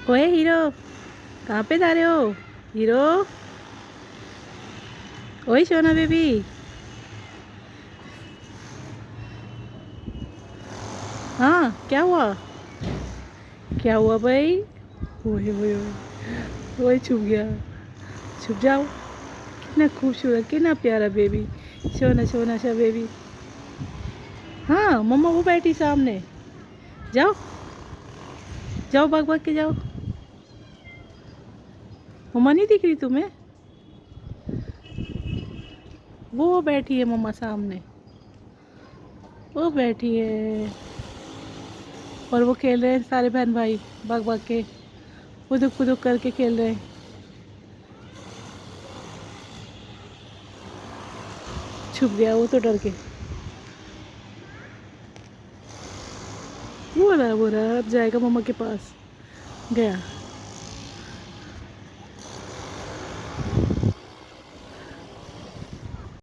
ओए हीरो, कहाँ पे जा रहे हो हीरो? ओए सोना बेबी। हाँ क्या हुआ? क्या हुआ भाई? ओए ओए ओए ओए, छुप गया। छुप जाओ। कितना खूबसूरत, कितना प्यारा बेबी। सोना सोना सा बेबी। हाँ मम्मा वो बैठी सामने। जाओ जाओ, भाग भाग के जाओ। मम्मा नहीं दिख रही तुम्हें? वो बैठी है मम्मा सामने। वो बैठी है। और वो खेल रहे हैं सारे बहन भाई, भाग भाग के, पुदुक पुदुक करके खेल रहे हैं। छुप गया वो तो डर के। वो रहा अब जाएगा मम्मा के पास। गया।